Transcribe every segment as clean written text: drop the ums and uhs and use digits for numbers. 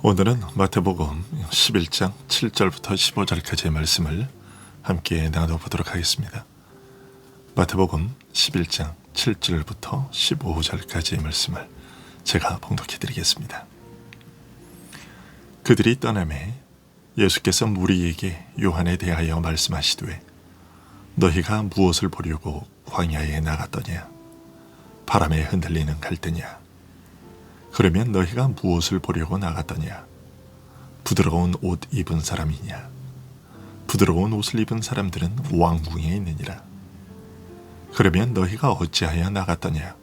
오늘은 마태복음 11장 7절부터 15절까지의 말씀을 함께 나눠보도록 하겠습니다. 마태복음 11장 7절부터 15절까지의 말씀을 제가 봉독해 드리겠습니다. 그들이 떠나매 예수께서 무리에게 요한에 대하여 말씀하시되 너희가 무엇을 보려고 광야에 나갔더냐? 바람에 흔들리는 갈대냐? 그러면 너희가 무엇을 보려고 나갔더냐? 부드러운 옷 입은 사람이냐? 부드러운 옷을 입은 사람들은 왕궁에 있느니라. 그러면 너희가 어찌하여 나갔더냐?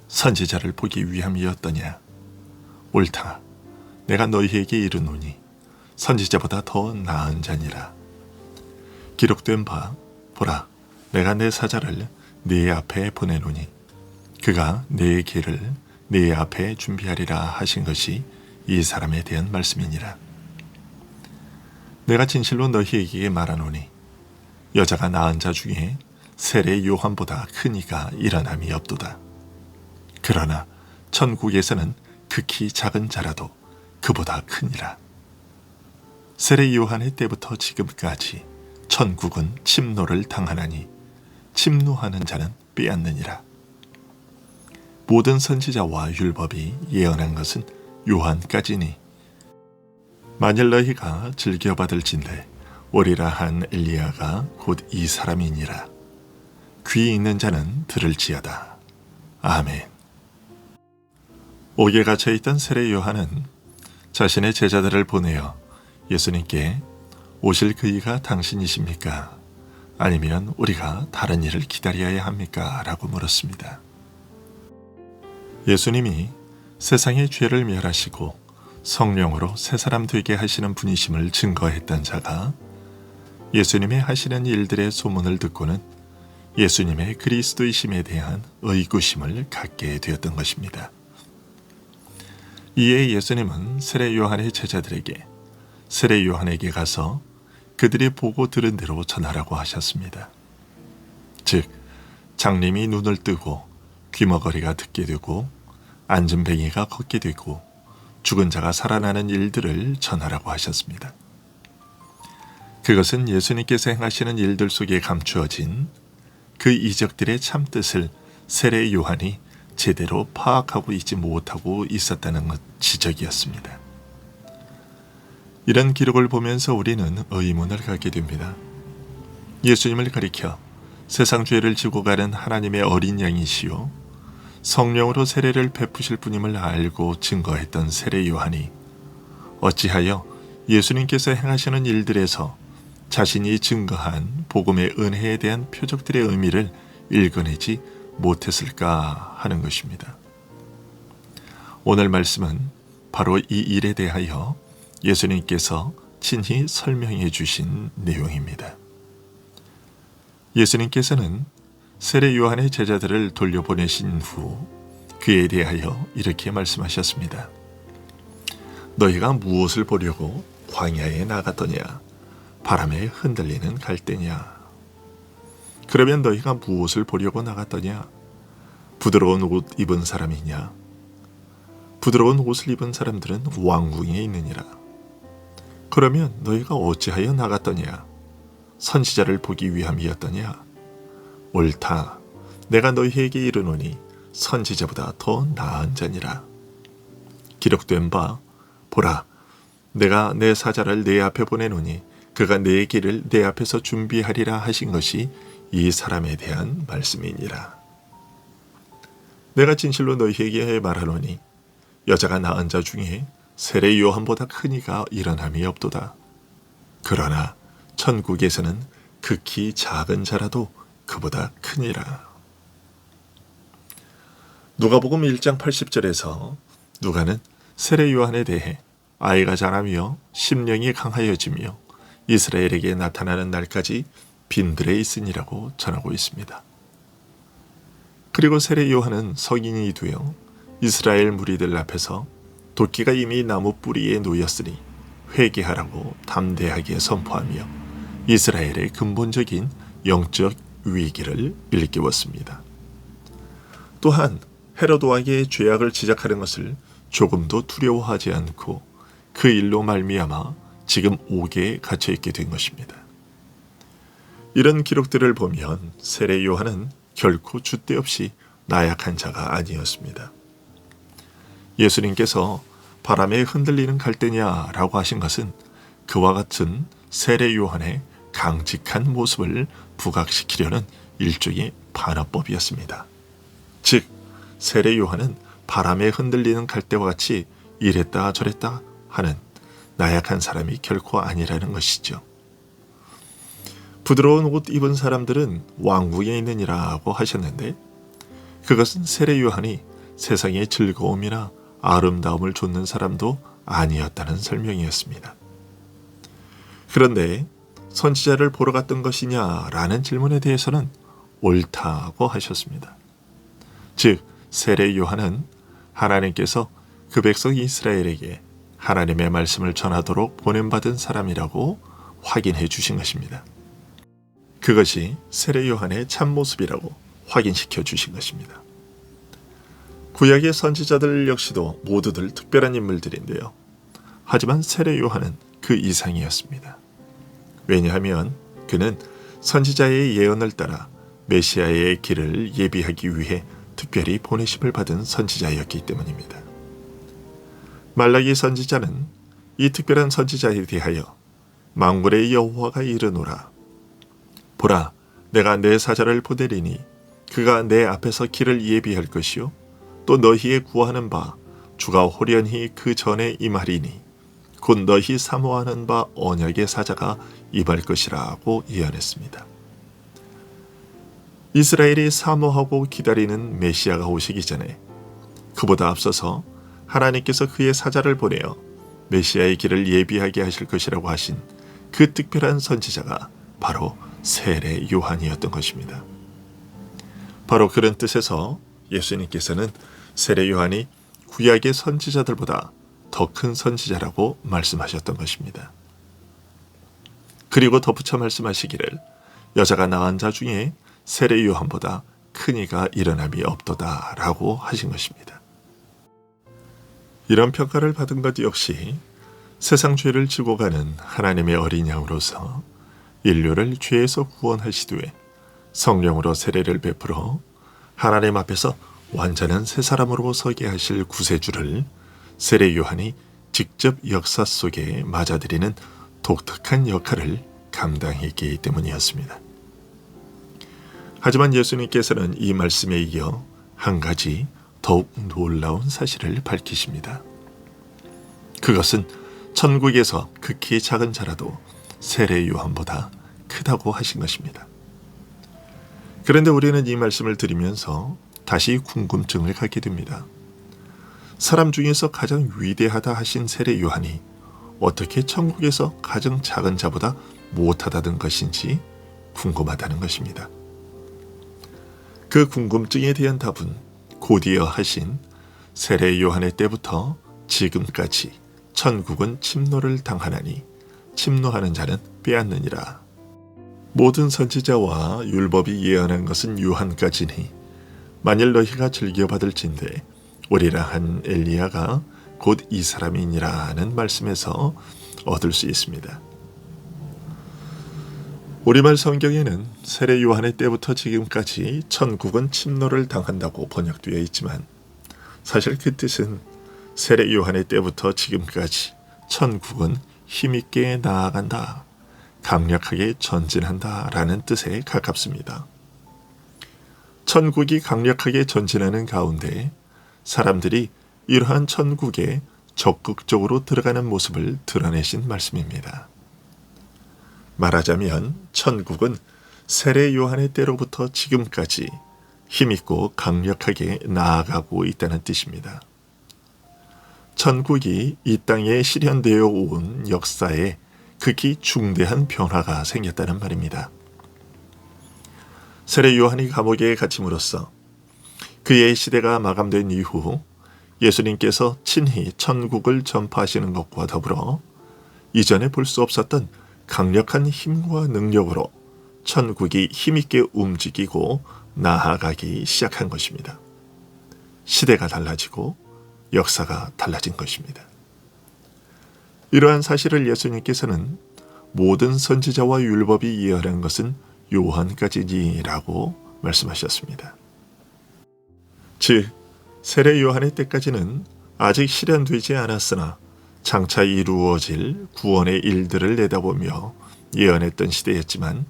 선지자를 보기 위함이었더냐? 옳다. 내가 너희에게 이르노니 선지자보다 더 나은 자니라. 기록된 바 보라, 내가 내 사자를 네 앞에 보내노니 그가 네 길을 네 앞에 준비하리라 하신 것이 이 사람에 대한 말씀이니라. 내가 진실로 너희에게 말하노니 여자가 낳은 자 중에 세례 요한보다 큰 이가 일어남이 없도다. 그러나 천국에서는 극히 작은 자라도 그보다 크니라. 세례 요한의 때부터 지금까지 천국은 침노를 당하나니 침노하는 자는 빼앗느니라. 모든 선지자와 율법이 예언한 것은 요한까지니 만일 너희가 즐겨받을진대 오리라 한 엘리야가 곧 이 사람이니라. 귀 있는 자는 들을지어다. 아멘. 옥에 갇혀있던 세례 요한은 자신의 제자들을 보내어 예수님께 오실 그 이가 당신이십니까? 아니면 우리가 다른 일을 기다려야 합니까? 라고 물었습니다. 예수님이 세상의 죄를 멸하시고 성령으로 새 사람 되게 하시는 분이심을 증거했던 자가 예수님의 하시는 일들의 소문을 듣고는 예수님의 그리스도이심에 대한 의구심을 갖게 되었던 것입니다. 이에 예수님은 세례 요한의 제자들에게 세례 요한에게 가서 그들이 보고 들은 대로 전하라고 하셨습니다. 즉, 장님이 눈을 뜨고 귀머거리가 듣게 되고 앉은뱅이가 걷게 되고 죽은 자가 살아나는 일들을 전하라고 하셨습니다. 그것은 예수님께서 행하시는 일들 속에 감추어진 그 이적들의 참뜻을 세례 요한이 제대로 파악하고 있지 못하고 있었다는 것 지적이었습니다. 이런 기록을 보면서 우리는 의문을 갖게 됩니다. 예수님을 가리켜 세상 죄를 지고 가는 하나님의 어린 양이시요 성령으로 세례를 베푸실 분임을 알고 증거했던 세례 요한이 어찌하여 예수님께서 행하시는 일들에서 자신이 증거한 복음의 은혜에 대한 표적들의 의미를 읽어내지 못했을까 하는 것입니다. 오늘 말씀은 바로 이 일에 대하여 예수님께서 친히 설명해 주신 내용입니다. 예수님께서는 세례 요한의 제자들을 돌려보내신 후 그에 대하여 이렇게 말씀하셨습니다. 너희가 무엇을 보려고 광야에 나갔더냐? 바람에 흔들리는 갈대냐? 그러면 너희가 무엇을 보려고 나갔더냐? 부드러운 옷 입은 사람이냐? 부드러운 옷을 입은 사람들은 왕궁에 있느니라. 그러면 너희가 어찌하여 나갔더냐? 선지자를 보기 위함이었더냐? 옳다. 내가 너희에게 이르노니 선지자보다 더 나은 자니라. 기록된 바 보라, 내가 내 사자를 내 앞에 보내노니 그가 내 길을 내 앞에서 준비하리라 하신 것이 이 사람에 대한 말씀이니라. 내가 진실로 너희에게 말하노니 여자가 낳은 자 중에 세례 요한보다 큰 이가 일어남이 없도다. 그러나 천국에서는 극히 작은 자라도 그보다 크니라. 누가복음 1장 80절에서 누가는 세례 요한에 대해 아이가 자라며 심령이 강하여지며 이스라엘에게 나타나는 날까지 빈들에 있으니라고 전하고 있습니다. 그리고 세례 요한은 성인이 되어 이스라엘 무리들 앞에서 도끼가 이미 나무 뿌리에 놓였으니 회개하라고 담대하게 선포하며 이스라엘의 근본적인 영적 위기를 일깨웠습니다. 또한 헤로드 왕의 죄악을 지적하는 것을 조금도 두려워하지 않고 그 일로 말미암아 지금 옥에 갇혀 있게 된 것입니다. 이런 기록들을 보면 세례 요한은 결코 줏대 없이 나약한 자가 아니었습니다. 예수님께서 바람에 흔들리는 갈대냐라고 하신 것은 그와 같은 세례 요한의 강직한 모습을 부각시키려는 일종의 반어법이었습니다. 즉, 세례 요한은 바람에 흔들리는 갈대와 같이 이랬다 저랬다 하는 나약한 사람이 결코 아니라는 것이죠. 부드러운 옷 입은 사람들은 왕궁에 있느니라고 하셨는데 그것은 세례 요한이 세상의 즐거움이나 아름다움을 좇는 사람도 아니었다는 설명이었습니다. 그런데 선지자를 보러 갔던 것이냐라는 질문에 대해서는 옳다고 하셨습니다. 즉, 세례 요한은 하나님께서 그 백성 이스라엘에게 하나님의 말씀을 전하도록 보냄받은 사람이라고 확인해 주신 것입니다. 그것이 세례 요한의 참모습이라고 확인시켜 주신 것입니다. 구약의 선지자들 역시도 모두들 특별한 인물들인데요. 하지만 세례 요한은 그 이상이었습니다. 왜냐하면 그는 선지자의 예언을 따라 메시아의 길을 예비하기 위해 특별히 보내심을 받은 선지자였기 때문입니다. 말라기 선지자는 이 특별한 선지자에 대하여 만군의 여호와가 이르노라. 보라, 내가 내 사자를 보내리니 그가 내 앞에서 길을 예비할 것이요 또 너희의 구하는 바 주가 호련히 그 전에 임하리니 곧 너희 사모하는 바 언약의 사자가 임할 것이라고 예언했습니다. 이스라엘이 사모하고 기다리는 메시아가 오시기 전에 그보다 앞서서 하나님께서 그의 사자를 보내어 메시아의 길을 예비하게 하실 것이라고 하신 그 특별한 선지자가 바로 세례 요한이었던 것입니다. 바로 그런 뜻에서 예수님께서는 세례 요한이 구약의 선지자들보다 더 큰 선지자라고 말씀하셨던 것입니다. 그리고 덧붙여 말씀하시기를 여자가 낳은 자 중에 세례 요한보다 큰 이가 일어남이 없도다 라고 하신 것입니다. 이런 평가를 받은 것 역시 세상 죄를 지고 가는 하나님의 어린 양으로서 인류를 죄에서 구원하시되 성령으로 세례를 베풀어 하나님 앞에서 완전한 새 사람으로 서게 하실 구세주를 세례 요한이 직접 역사 속에 맞아들이는 독특한 역할을 감당했기 때문이었습니다. 하지만 예수님께서는 이 말씀에 이어 한 가지 더욱 놀라운 사실을 밝히십니다. 그것은 천국에서 극히 작은 자라도 세례 요한보다 크다고 하신 것입니다. 그런데 우리는 이 말씀을 들으면서 다시 궁금증을 갖게 됩니다. 사람 중에서 가장 위대하다 하신 세례 요한이 어떻게 천국에서 가장 작은 자보다 못하다는 것인지 궁금하다는 것입니다. 그 궁금증에 대한 답은 곧이어 하신 세례 요한의 때부터 지금까지 천국은 침노를 당하나니 침노하는 자는 빼앗느니라. 모든 선지자와 율법이 예언한 것은 요한까지니 만일 너희가 즐겨받을진대 오리라 한 엘리야가 곧 이 사람이니라는 말씀에서 얻을 수 있습니다. 우리말 성경에는 세례 요한의 때부터 지금까지 천국은 침노를 당한다고 번역되어 있지만 사실 그 뜻은 세례 요한의 때부터 지금까지 천국은 힘있게 나아간다, 강력하게 전진한다 라는 뜻에 가깝습니다. 천국이 강력하게 전진하는 가운데 사람들이 이러한 천국에 적극적으로 들어가는 모습을 드러내신 말씀입니다. 말하자면 천국은 세례 요한의 때로부터 지금까지 힘있고 강력하게 나아가고 있다는 뜻입니다. 천국이 이 땅에 실현되어 온 역사에 극히 중대한 변화가 생겼다는 말입니다. 세례 요한이 감옥에 갇힘으로써 그의 시대가 마감된 이후 예수님께서 친히 천국을 전파하시는 것과 더불어 이전에 볼 수 없었던 강력한 힘과 능력으로 천국이 힘있게 움직이고 나아가기 시작한 것입니다. 시대가 달라지고 역사가 달라진 것입니다. 이러한 사실을 예수님께서는 모든 선지자와 율법이 예언한 것은 요한까지니라고 말씀하셨습니다. 즉 세례 요한의 때까지는 아직 실현되지 않았으나 장차 이루어질 구원의 일들을 내다보며 예언했던 시대였지만,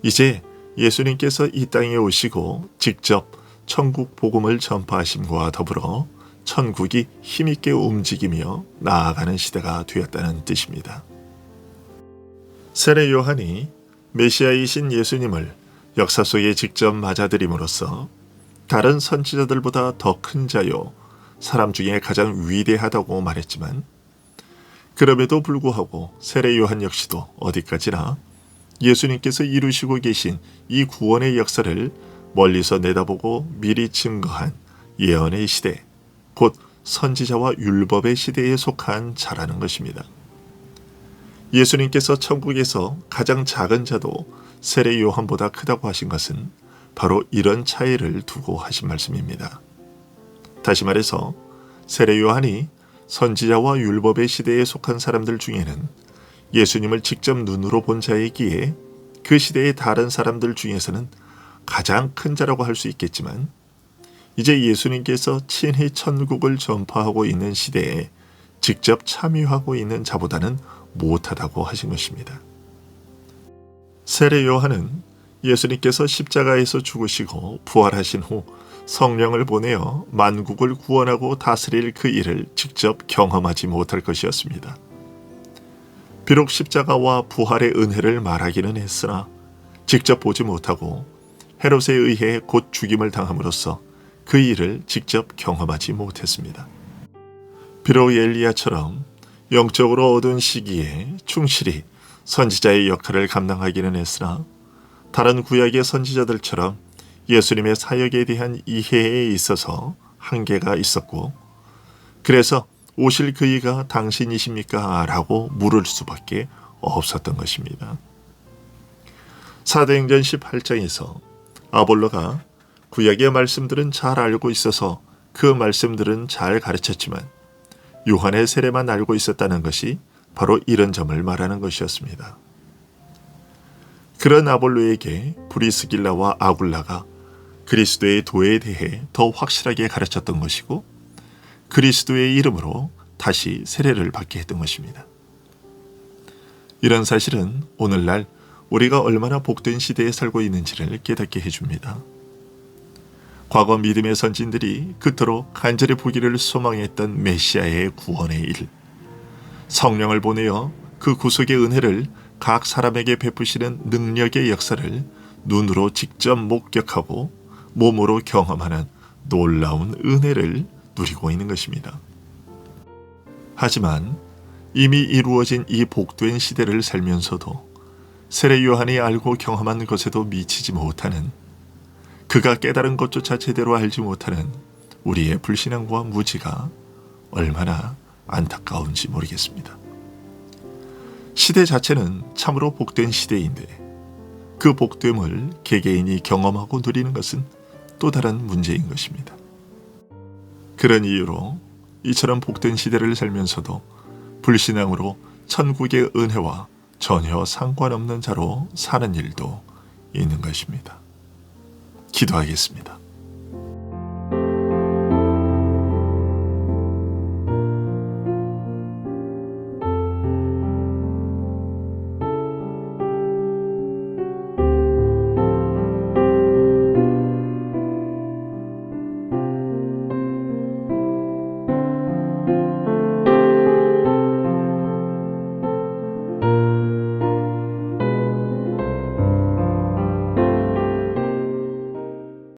이제 예수님께서 이 땅에 오시고 직접 천국 복음을 전파하심과 더불어 천국이 힘있게 움직이며 나아가는 시대가 되었다는 뜻입니다. 세례 요한이 메시아이신 예수님을 역사 속에 직접 맞아들임으로써 다른 선지자들보다 더 큰 자요, 사람 중에 가장 위대하다고 말했지만, 그럼에도 불구하고 세례 요한 역시도 어디까지나 예수님께서 이루시고 계신 이 구원의 역사를 멀리서 내다보고 미리 증거한 예언의 시대, 곧 선지자와 율법의 시대에 속한 자라는 것입니다. 예수님께서 천국에서 가장 작은 자도 세례 요한보다 크다고 하신 것은 바로 이런 차이를 두고 하신 말씀입니다. 다시 말해서 세례 요한이 선지자와 율법의 시대에 속한 사람들 중에는 예수님을 직접 눈으로 본 자이기에 그 시대의 다른 사람들 중에서는 가장 큰 자라고 할 수 있겠지만, 이제 예수님께서 친히 천국을 전파하고 있는 시대에 직접 참여하고 있는 자보다는 못하다고 하신 것입니다. 세례 요한은 예수님께서 십자가에서 죽으시고 부활하신 후 성령을 보내어 만국을 구원하고 다스릴 그 일을 직접 경험하지 못할 것이었습니다. 비록 십자가와 부활의 은혜를 말하기는 했으나 직접 보지 못하고 헤롯에 의해 곧 죽임을 당함으로써 그 일을 직접 경험하지 못했습니다. 비록 엘리야처럼 영적으로 어두운 시기에 충실히 선지자의 역할을 감당하기는 했으나 다른 구약의 선지자들처럼 예수님의 사역에 대한 이해에 있어서 한계가 있었고, 그래서 오실 그이가 당신이십니까? 라고 물을 수밖에 없었던 것입니다. 사도행전 18장에서 아볼로가 구약의 말씀들은 잘 알고 있어서 그 말씀들은 잘 가르쳤지만 요한의 세례만 알고 있었다는 것이 바로 이런 점을 말하는 것이었습니다. 그런 아볼로에게 브리스길라와 아굴라가 그리스도의 도에 대해 더 확실하게 가르쳤던 것이고, 그리스도의 이름으로 다시 세례를 받게 했던 것입니다. 이런 사실은 오늘날 우리가 얼마나 복된 시대에 살고 있는지를 깨닫게 해줍니다. 과거 믿음의 선진들이 그토록 간절히 보기를 소망했던 메시아의 구원의 일, 성령을 보내어 그 구속의 은혜를 각 사람에게 베푸시는 능력의 역사를 눈으로 직접 목격하고 몸으로 경험하는 놀라운 은혜를 누리고 있는 것입니다. 하지만 이미 이루어진 이 복된 시대를 살면서도 세례 요한이 알고 경험한 것에도 미치지 못하는, 그가 깨달은 것조차 제대로 알지 못하는 우리의 불신앙과 무지가 얼마나 안타까운지 모르겠습니다. 시대 자체는 참으로 복된 시대인데 그 복됨을 개개인이 경험하고 누리는 것은 또 다른 문제인 것입니다. 그런 이유로 이처럼 복된 시대를 살면서도 불신앙으로 천국의 은혜와 전혀 상관없는 자로 사는 일도 있는 것입니다. 기도하겠습니다.